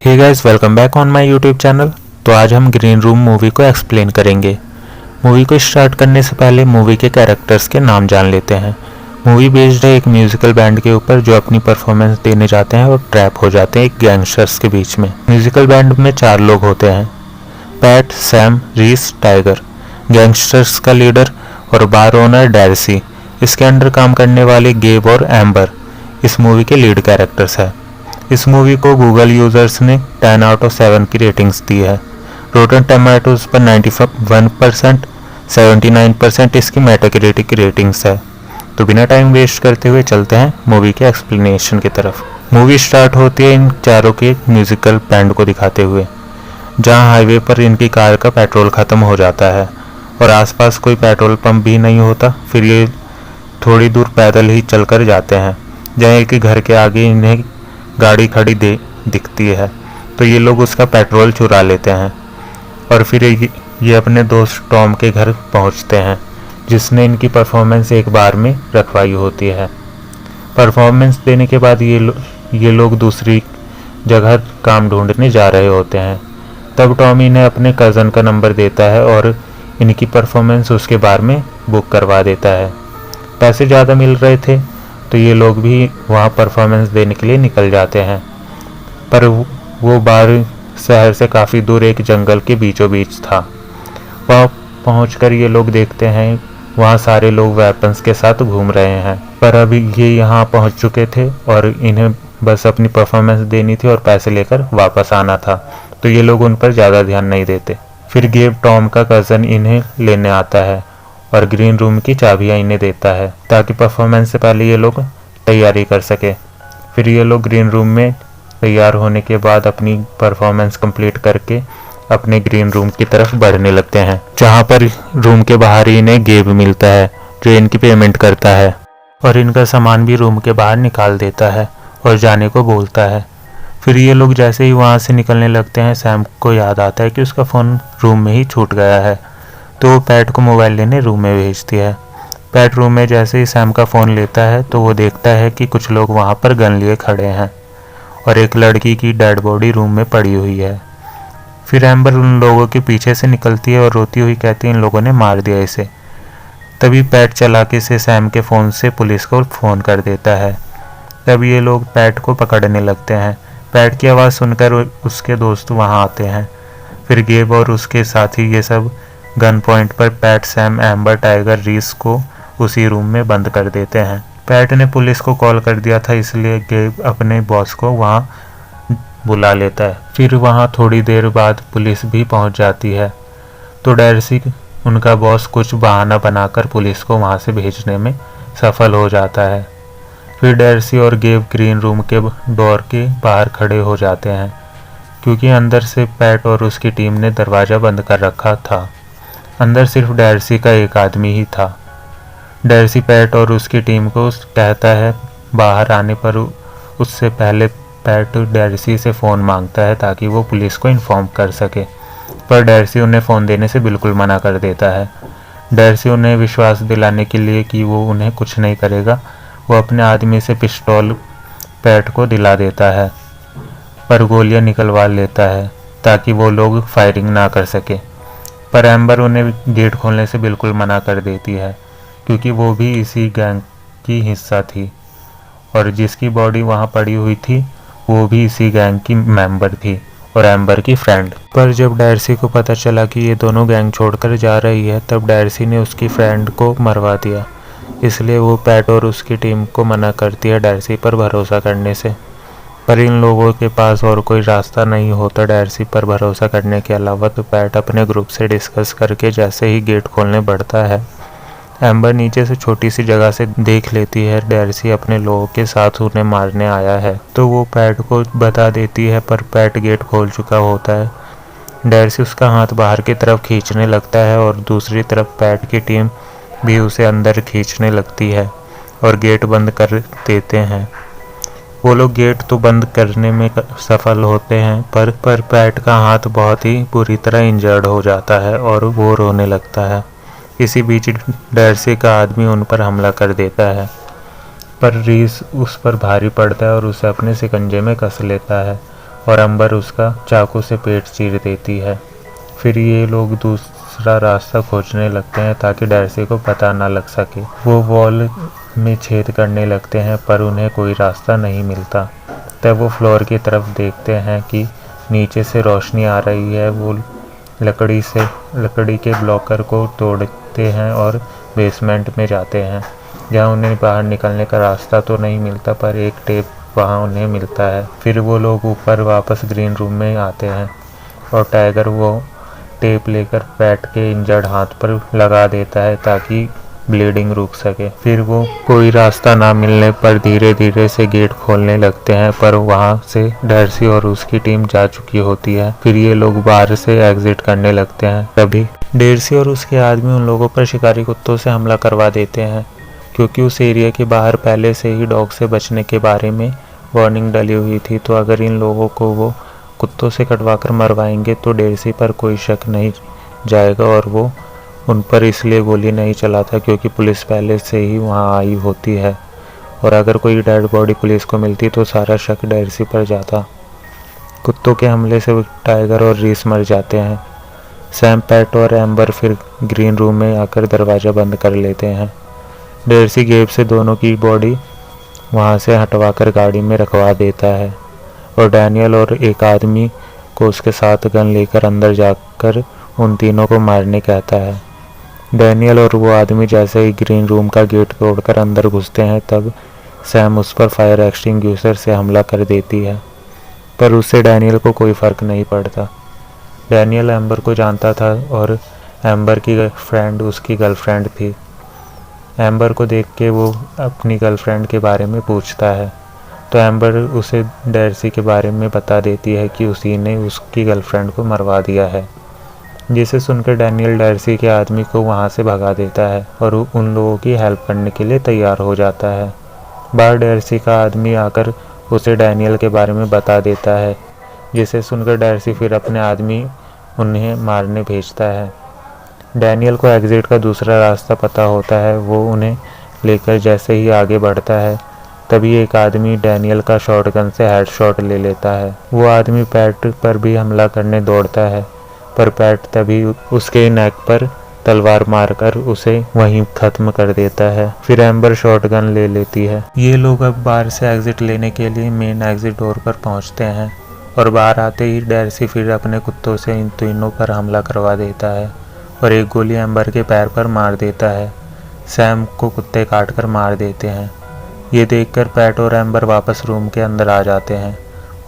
Hey guys, welcome back on my YouTube channel. तो आज हम ग्रीन रूम मूवी को एक्सप्लेन करेंगे। मूवी को स्टार्ट करने से पहले मूवी के कैरेक्टर्स के नाम जान लेते हैं। मूवी बेस्ड है एक म्यूजिकल बैंड के ऊपर जो अपनी परफॉर्मेंस देने जाते हैं और ट्रैप हो जाते हैं एक गैंगस्टर्स के बीच में। म्यूजिकल बैंड में 4 लोग होते हैं, पैट, सैम, रीस, टाइगर। गैंगस्टर्स का लीडर और बार ओनर डार्सी। इसके अंडर काम करने वाले गेब और एम्बर इस मूवी के लीड कैरेक्टर्स है। इस मूवी को गूगल यूजर्स ने 10 आउट ऑफ 7 की रेटिंग्स दी है। रोटन टमाटोज पर 91%, 79% इसकी मेटाक्रिटिक की रेटिंग्स है। तो बिना टाइम वेस्ट करते हुए चलते हैं मूवी के एक्सप्लेनेशन की तरफ। मूवी स्टार्ट होती है इन चारों के म्यूजिकल बैंड को दिखाते हुए, जहां हाईवे पर इनकी कार का पेट्रोल ख़त्म हो जाता है और आसपास कोई पेट्रोल पंप भी नहीं होता। फिर ये थोड़ी दूर पैदल ही चलकर जाते हैं, जहाँ एक घर के आगे इन्हें गाड़ी खड़ी दिखती है। तो ये लोग उसका पेट्रोल चुरा लेते हैं और फिर ये अपने दोस्त टॉम के घर पहुंचते हैं, जिसने इनकी परफॉर्मेंस एक बार में रखवाई होती है। परफॉर्मेंस देने के बाद ये लोग दूसरी जगह काम ढूंढने जा रहे होते हैं। तब टॉम इन्हें अपने कज़न का नंबर देता है और इनकी परफॉर्मेंस उसके बार में बुक करवा देता है। पैसे ज़्यादा मिल रहे थे तो ये लोग भी वहाँ परफॉर्मेंस देने के लिए निकल जाते हैं, पर वो बार शहर से काफ़ी दूर एक जंगल के बीचों बीच था। वहाँ पहुँचकर ये लोग देखते हैं वहाँ सारे लोग वेपन्स के साथ घूम रहे हैं, पर अभी ये यहाँ पहुँच चुके थे और इन्हें बस अपनी परफॉर्मेंस देनी थी और पैसे लेकर वापस आना था। तो ये लोग उन पर ज़्यादा ध्यान नहीं देते। फिर गेब, टॉम का कज़न, इन्हें लेने आता है और ग्रीन रूम की चाबियां इन्हें देता है ताकि परफॉर्मेंस से पहले ये लोग तैयारी कर सके। फिर ये लोग ग्रीन रूम में तैयार होने के बाद अपनी परफॉर्मेंस कंप्लीट करके अपने ग्रीन रूम की तरफ बढ़ने लगते हैं, जहां पर रूम के बाहर ही इन्हें गेब मिलता है जो इनकी पेमेंट करता है और इनका सामान भी रूम के बाहर निकाल देता है और जाने को बोलता है। फिर ये लोग जैसे ही वहाँ से निकलने लगते हैं, सैम को याद आता है कि उसका फ़ोन रूम में ही छूट गया है। तो वो पैट को मोबाइल लेने रूम में भेजती है। पैट रूम में जैसे ही सैम का फ़ोन लेता है तो वो देखता है कि कुछ लोग वहाँ पर गन लिए खड़े हैं और एक लड़की की डेड बॉडी रूम में पड़ी हुई है। फिर एम्बर उन लोगों के पीछे से निकलती है और रोती हुई कहती है इन लोगों ने मार दिया इसे। तभी पैट चालाकी से सैम के फ़ोन से पुलिस को फ़ोन कर देता है। तब ये लोग पैट को पकड़ने लगते हैं। पैट की आवाज़ सुनकर उसके दोस्त वहाँ आते हैं। फिर गेब और उसके साथी ये सब गन पॉइंट पर पैट, सैम, एम्बर, टाइगर, रीस को उसी रूम में बंद कर देते हैं। पैट ने पुलिस को कॉल कर दिया था, इसलिए गेब अपने बॉस को वहाँ बुला लेता है। फिर वहाँ थोड़ी देर बाद पुलिस भी पहुँच जाती है। तो डार्सी, उनका बॉस, कुछ बहाना बनाकर पुलिस को वहाँ से भेजने में सफल हो जाता है। फिर डार्सी और गेब ग्रीन रूम के डोर के बाहर खड़े हो जाते हैं, क्योंकि अंदर से पैट और उसकी टीम ने दरवाज़ा बंद कर रखा था। अंदर सिर्फ डार्सी का एक आदमी ही था। डार्सी पैट और उसकी टीम को कहता है बाहर आने पर उससे पहले पैट डार्सी से फ़ोन मांगता है ताकि वो पुलिस को इन्फॉर्म कर सके, पर डार्सी उन्हें फ़ोन देने से बिल्कुल मना कर देता है। डार्सी उन्हें विश्वास दिलाने के लिए कि वो उन्हें कुछ नहीं करेगा, वो अपने आदमी से पिस्टल पैट को दिला देता है, पर गोलियां निकलवा लेता है ताकि वो लोग फायरिंग ना कर सके। पर एम्बर उन्हें गेट खोलने से बिल्कुल मना कर देती है, क्योंकि वो भी इसी गैंग की हिस्सा थी और जिसकी बॉडी वहाँ पड़ी हुई थी वो भी इसी गैंग की मेंबर थी और एम्बर की फ्रेंड। पर जब डार्सी को पता चला कि ये दोनों गैंग छोड़कर जा रही है, तब डार्सी ने उसकी फ्रेंड को मरवा दिया। इसलिए वो पैट और उसकी टीम को मना करती है डार्सी पर भरोसा करने से। पर इन लोगों के पास और कोई रास्ता नहीं होता डार्सी पर भरोसा करने के अलावा। तो पैट अपने ग्रुप से डिस्कस करके जैसे ही गेट खोलने बढ़ता है, एम्बर नीचे से छोटी सी जगह से देख लेती है डार्सी अपने लोगों के साथ उन्हें मारने आया है। तो वो पैट को बता देती है, पर पैट गेट खोल चुका होता है। डार्सी उसका हाथ बाहर की तरफ खींचने लगता है और दूसरी तरफ पैट की टीम भी उसे अंदर खींचने लगती है और गेट बंद कर देते हैं। वो लोग गेट तो बंद करने में सफल होते हैं, पर पैट का हाथ बहुत ही बुरी तरह इंजर्ड हो जाता है और वो रोने लगता है। इसी बीच डार्सी का आदमी उन पर हमला कर देता है, पर रीस उस पर भारी पड़ता है और उसे अपने शिकंजे में कस लेता है और एम्बर उसका चाकू से पेट चीर देती है। फिर ये लोग दूसरा रास्ता खोजने लगते हैं ताकि डार्सी को पता न लग सके। वो वॉल में छेद करने लगते हैं पर उन्हें कोई रास्ता नहीं मिलता। तब वो फ्लोर की तरफ देखते हैं कि नीचे से रोशनी आ रही है। वो लकड़ी के ब्लॉकर को तोड़ते हैं और बेसमेंट में जाते हैं, जहाँ उन्हें बाहर निकलने का रास्ता तो नहीं मिलता पर एक टेप वहाँ उन्हें मिलता है। फिर वो लोग ऊपर वापस ग्रीन रूम में आते हैं और टाइगर वो टेप लेकर पैट के इंजर्ड हाथ पर लगा देता है ताकि ब्लीडिंग रुक सके। फिर वो कोई रास्ता ना मिलने पर धीरे धीरे से गेट खोलने लगते हैं पर वहाँ से डार्सी और उसकी टीम जा चुकी होती है। फिर ये लोग बाहर से एग्जिट करने लगते हैं। तभी डार्सी और उसके आदमी उन लोगों पर शिकारी कुत्तों से हमला करवा देते हैं, क्योंकि उस एरिया के बाहर पहले से ही डॉग से बचने के बारे में वार्निंग डली हुई थी। तो अगर इन लोगों को वो कुत्तों से कटवाकर मरवाएंगे तो डार्सी पर कोई शक नहीं जाएगा और वो उन पर इसलिए गोली नहीं चलाता क्योंकि पुलिस पहले से ही वहां आई होती है, और अगर कोई डेड बॉडी पुलिस को मिलती तो सारा शक डार्सी पर जाता। कुत्तों के हमले से टाइगर और रीस मर जाते हैं। सैम, पैट और एम्बर फिर ग्रीन रूम में आकर दरवाज़ा बंद कर लेते हैं। डार्सी गेब से दोनों की बॉडी वहां से हटवाकर गाड़ी में रखवा देता है और डैनियल और एक आदमी को उसके साथ गन लेकर अंदर जाकर उन तीनों को मारने कहता है। डैनियल और वो आदमी जैसे ही ग्रीन रूम का गेट तोड़कर अंदर घुसते हैं तब सैम उस पर फायर एक्सटिंग्विशर से हमला कर देती है, पर उससे डैनियल को कोई फ़र्क नहीं पड़ता। डैनियल एम्बर को जानता था और एम्बर की फ्रेंड उसकी गर्लफ्रेंड थी। एम्बर को देख के वो अपनी गर्लफ्रेंड के बारे में पूछता है तो एम्बर उसे डार्सी के बारे में बता देती है कि उसी ने उसकी गर्लफ्रेंड को मरवा दिया है, जिसे सुनकर डैनियल डार्सी के आदमी को वहां से भगा देता है और उन लोगों की हेल्प करने के लिए तैयार हो जाता है। बाहर डार्सी का आदमी आकर उसे डैनियल के बारे में बता देता है, जिसे सुनकर डार्सी फिर अपने आदमी उन्हें मारने भेजता है। डैनियल को एग्जिट का दूसरा रास्ता पता होता है। वो उन्हें लेकर जैसे ही आगे बढ़ता है तभी एक आदमी डैनियल का शॉटगन से हेडशॉट ले लेता है। वो आदमी पैट पर भी हमला करने दौड़ता है पर पैट तभी उसके नेक पर तलवार मारकर उसे वहीं खत्म कर देता है। फिर एम्बर शॉटगन ले लेती है। ये लोग अब बाहर से एग्जिट लेने के लिए मेन एग्जिट डोर पर पहुंचते हैं और बाहर आते ही डार्सी फिर अपने कुत्तों से इन तीनों पर हमला करवा देता है और एक गोली एम्बर के पैर पर मार देता है। सैम को कुत्ते काटकर मार देते हैं। ये देखकर पैट और एम्बर वापस रूम के अंदर आ जाते हैं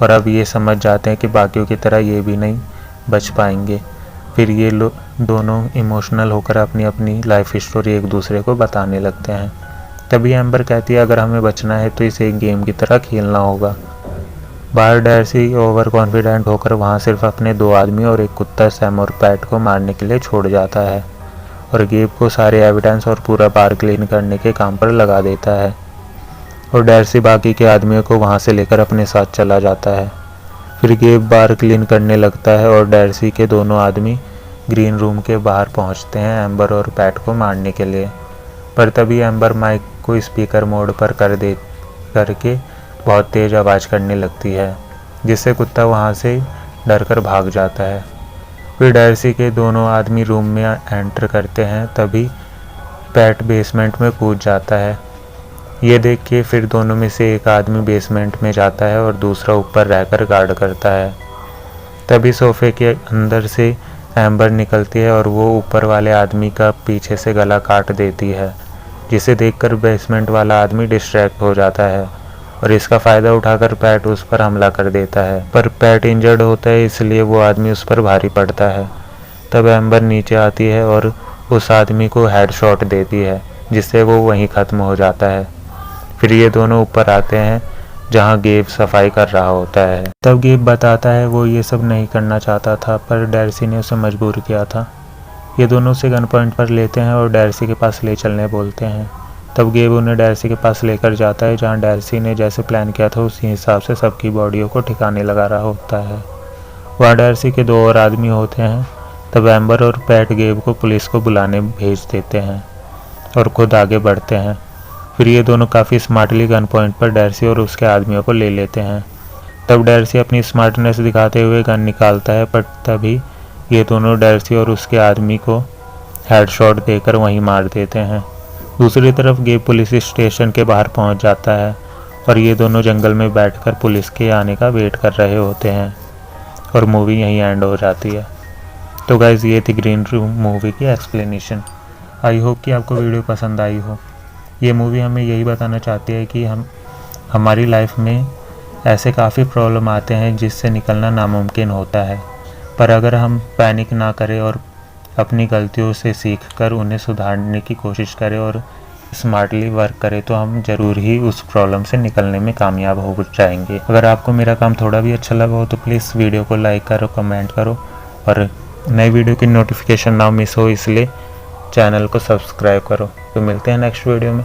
और अब ये समझ जाते हैं कि बाकियों की तरह ये भी नहीं बच पाएंगे। फिर ये दोनों इमोशनल होकर अपनी अपनी लाइफ स्टोरी एक दूसरे को बताने लगते हैं। तभी एम्बर कहती है अगर हमें बचना है तो इसे एक गेम की तरह खेलना होगा। बाहर डार्सी ओवर कॉन्फिडेंट होकर वहाँ सिर्फ अपने 2 आदमी और एक कुत्ता सैम और पैट को मारने के लिए छोड़ जाता है और गेब को सारे एविडेंस और पूरा बार क्लीन करने के काम पर लगा देता है और डार्सी बाकी के आदमियों को वहाँ से लेकर अपने साथ चला जाता है। फिर गेब बार क्लीन करने लगता है और डार्सी के दोनों आदमी ग्रीन रूम के बाहर पहुँचते हैं एम्बर और पैट को मारने के लिए। पर तभी एम्बर माइक को स्पीकर मोड पर करके बहुत तेज़ आवाज़ करने लगती है, जिससे कुत्ता वहाँ से डरकर भाग जाता है। फिर डार्सी के दोनों आदमी रूम में एंटर करते हैं तभी पैट बेसमेंट में कूद जाता है। ये देख के फिर दोनों में से एक आदमी बेसमेंट में जाता है और दूसरा ऊपर रहकर गार्ड करता है। तभी सोफे के अंदर से एम्बर निकलती है और वो ऊपर वाले आदमी का पीछे से गला काट देती है, जिसे देखकर बेसमेंट वाला आदमी डिस्ट्रैक्ट हो जाता है और इसका फ़ायदा उठाकर पैट उस पर हमला कर देता है। पर पैट इंजर्ड होता है इसलिए वो आदमी उस पर भारी पड़ता है। तब एम्बर नीचे आती है और उस आदमी को हेडशॉट देती है, जिससे वो वहीं ख़त्म हो जाता है। फिर ये दोनों ऊपर आते हैं जहाँ गेब सफाई कर रहा होता है। तब गेब बताता है वो ये सब नहीं करना चाहता था पर डार्सी ने उसे मजबूर किया था। ये दोनों से गन पॉइंट पर लेते हैं और डार्सी के पास ले चलने बोलते हैं। तब गेब उन्हें डार्सी के पास लेकर जाता है जहाँ डार्सी ने जैसे प्लान किया था उसी हिसाब से सबकी बॉडियों को ठिकाने लगा रहा होता है। वहाँ डार्सी के 2 और आदमी होते हैं। तब एम्बर और पैट गेब को पुलिस को बुलाने भेज देते हैं और खुद आगे बढ़ते हैं। फिर ये दोनों काफ़ी स्मार्टली गन पॉइंट पर डार्सी और उसके आदमियों को ले लेते हैं। तब डर्सी अपनी स्मार्टनेस दिखाते हुए गन निकालता है, पर तभी ये दोनों डर्सी और उसके आदमी को हेडशॉट देकर वहीं मार देते हैं। दूसरी तरफ गेब पुलिस स्टेशन के बाहर पहुंच जाता है और ये दोनों जंगल में बैठकर पुलिस के आने का वेट कर रहे होते हैं और मूवी यहीं एंड हो जाती है। तो गाइज़, ये थी ग्रीन रूम मूवी की एक्सप्लेनेशन। आई होप कि आपको वीडियो पसंद आई हो। ये मूवी हमें यही बताना चाहती है कि हमारी लाइफ में ऐसे काफ़ी प्रॉब्लम आते हैं जिससे निकलना नामुमकिन होता है, पर अगर हम पैनिक ना करें और अपनी गलतियों से सीख कर उन्हें सुधारने की कोशिश करें और स्मार्टली वर्क करें तो हम ज़रूर ही उस प्रॉब्लम से निकलने में कामयाब हो जाएंगे। अगर आपको मेरा काम थोड़ा भी अच्छा लगा हो तो प्लीज़ वीडियो को लाइक करो, कमेंट करो और नई वीडियो की नोटिफिकेशन ना मिस हो इसलिए चैनल को सब्सक्राइब करो। तो मिलते हैं नेक्स्ट वीडियो में।